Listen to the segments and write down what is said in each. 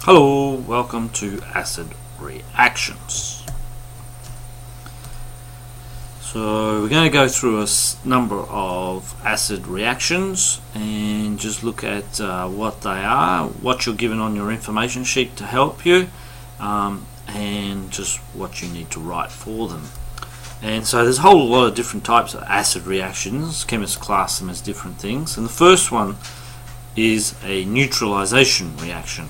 Hello, welcome to acid reactions. So we're going to go through a number of acid reactions and just look at what they are, what you're given on your information sheet to help you, and just what you need to write for them. And so there's a whole lot of different types of acid reactions. Chemists class them as different things, and the first one is a neutralization reaction.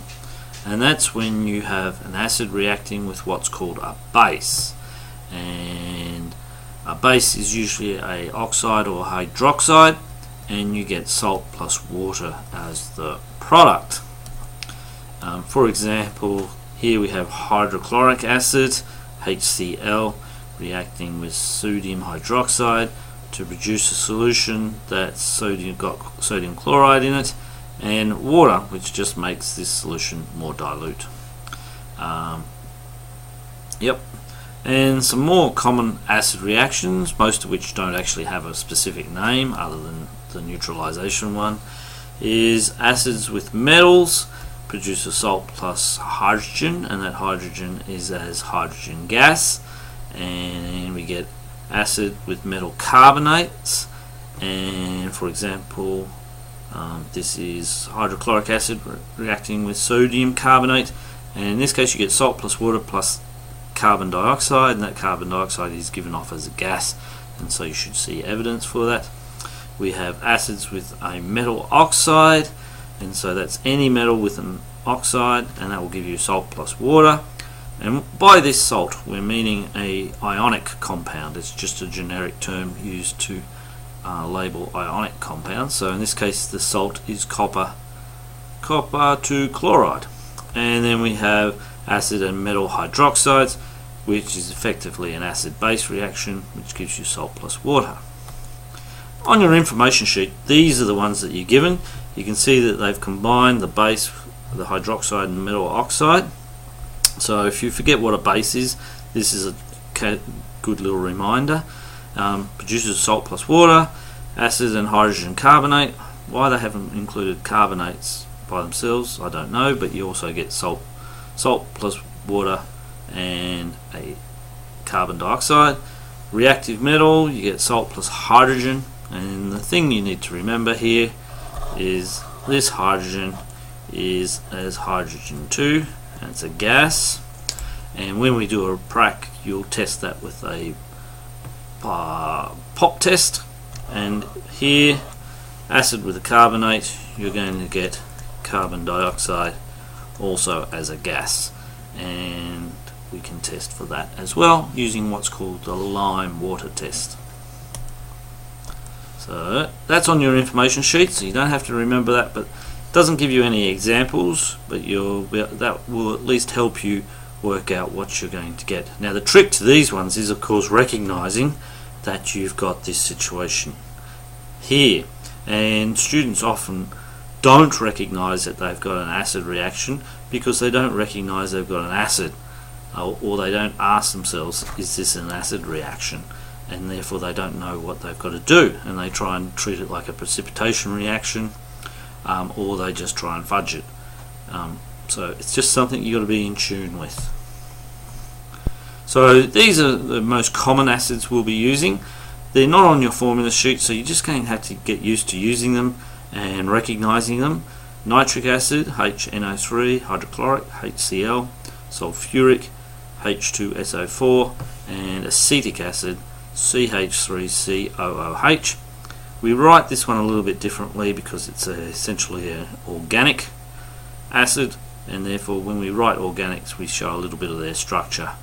And that's when you have an acid reacting with what's called a base. And a base is usually a oxide or hydroxide, and you get salt plus water as the product. For example, here we have hydrochloric acid, HCl, reacting with sodium hydroxide to produce a solution that's got sodium chloride in it, and water, which just makes this solution more dilute. And some more common acid reactions, most of which don't actually have a specific name other than the neutralization one, is acids with metals produce a salt plus hydrogen, and that hydrogen is as hydrogen gas. And we get acid with metal carbonates, and for example, this is hydrochloric acid reacting with sodium carbonate, and in this case you get salt plus water plus carbon dioxide, and that carbon dioxide is given off as a gas, and so you should see evidence for that. We have acids with a metal oxide, and so that's any metal with an oxide, and that will give you salt plus water. And by this salt we're meaning a ionic compound. It's just a generic term used to label ionic compounds. So in this case the salt is copper to chloride. And then we have acid and metal hydroxides, which is effectively an acid-base reaction, which gives you salt plus water. On your information sheet, these are the ones that you're given. You can see that they've combined the base, the hydroxide and metal oxide. So if you forget what a base is, this is a good little reminder. Produces salt plus water, acid and hydrogen carbonate. Why they haven't included carbonates by themselves, I don't know, but you also get salt plus water and a carbon dioxide. Reactive metal, you get salt plus hydrogen, and the thing you need to remember here is this hydrogen is as hydrogen 2, and it's a gas. And when we do a prac, you'll test that with a pop test, and here acid with a carbonate, you're going to get carbon dioxide also as a gas, and we can test for that as well using what's called the lime water test. So that's on your information sheet, so you don't have to remember that, but it doesn't give you any examples, but that will at least help you work out what you're going to get. Now the trick to these ones is of course recognizing that you've got this situation here, and students often don't recognize that they've got an acid reaction because they don't recognize they've got an acid, or they don't ask themselves, is this an acid reaction, and therefore they don't know what they've got to do, and they try and treat it like a precipitation reaction, or they just try and fudge it. So it's just something you've got to be in tune with. So these are the most common acids we'll be using. They're not on your formula sheet, so you're just going to have to get used to using them and recognizing them. Nitric acid, HNO3, hydrochloric, HCl, sulfuric, H2SO4, and acetic acid, CH3COOH. We write this one a little bit differently because it's essentially an organic acid, and therefore when we write organics we show a little bit of their structure,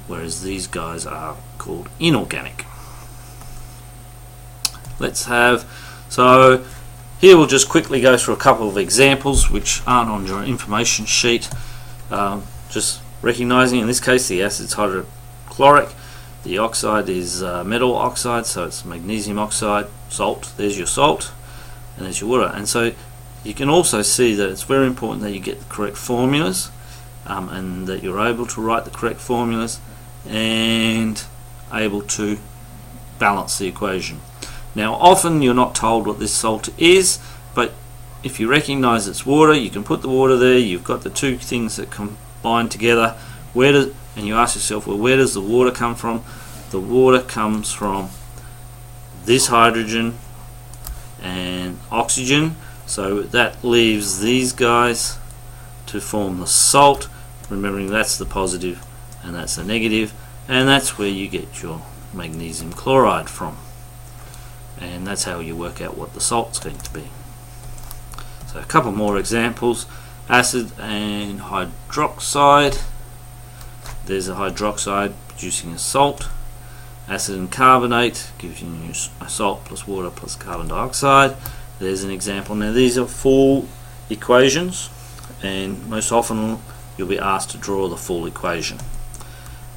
whereas these guys are called inorganic. So here we'll just quickly go through a couple of examples which aren't on your information sheet. Just recognizing in this case the acid's hydrochloric, the oxide is metal oxide, so it's magnesium oxide, salt, there's your salt, and there's your water. And so you can also see that it's very important that you get the correct formulas, and that you're able to write the correct formulas and able to balance the equation. Now often you're not told what this salt is, but if you recognize it's water, you can put the water there. You've got the two things that combine together. And you ask yourself, well, where does the water come from? The water comes from this hydrogen and oxygen, so that leaves these guys to form the salt, remembering that's the positive and that's the negative, and that's where you get your magnesium chloride from, and that's how you work out what the salt's going to be. So a couple more examples: acid and hydroxide. There's a hydroxide producing a salt. Acid and carbonate gives you a salt plus water plus carbon dioxide. There's an example. Now these are full equations, and most often you'll be asked to draw the full equation.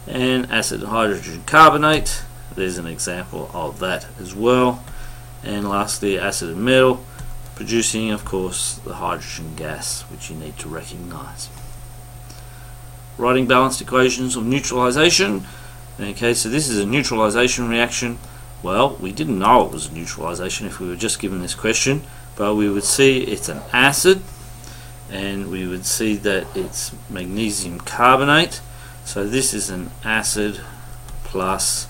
And acid and hydrogen carbonate, there's an example of that as well. And lastly, acid and metal, producing of course the hydrogen gas, which you need to recognize. Writing balanced equations of neutralization. Okay, so this is a neutralization reaction. Well, we didn't know it was a neutralization if we were just given this question, but we would see it's an acid, and we would see that it's magnesium carbonate. So this is an acid plus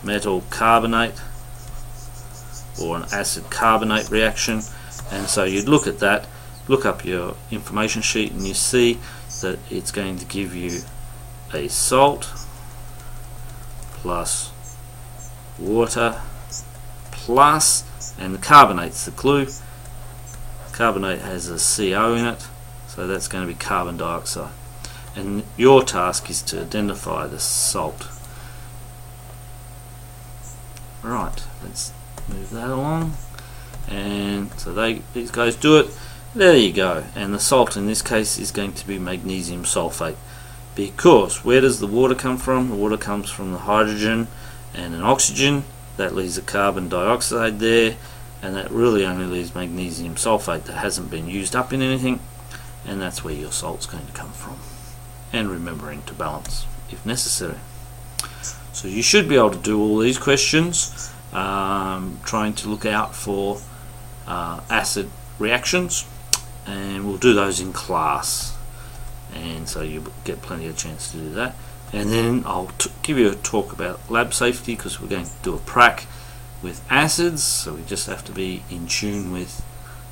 metal carbonate, or an acid carbonate reaction. And so you'd look at that, look up your information sheet, and you see that it's going to give you a salt plus water plus, and the carbonate's the clue. Carbonate has a CO in it, so that's going to be carbon dioxide, and your task is to identify the salt. Right, let's move that along. And so these guys do it. There you go. And the salt in this case is going to be magnesium sulfate, because where does the water come from? The water comes from the hydrogen and an oxygen. That leaves a carbon dioxide there, and that really only leaves magnesium sulfate that hasn't been used up in anything, and that's where your salt's going to come from. And remembering to balance if necessary. So you should be able to do all these questions, trying to look out for acid reactions, and we'll do those in class, and so you get plenty of chance to do that. And then I'll give you a talk about lab safety, because we're going to do a prac with acids, so we just have to be in tune with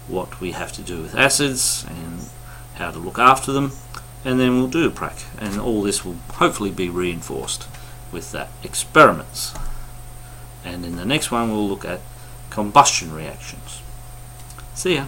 what we have to do with acids and how to look after them, and then we'll do a prac, and all this will hopefully be reinforced with that experiments. And in the next one we'll look at combustion reactions. See ya.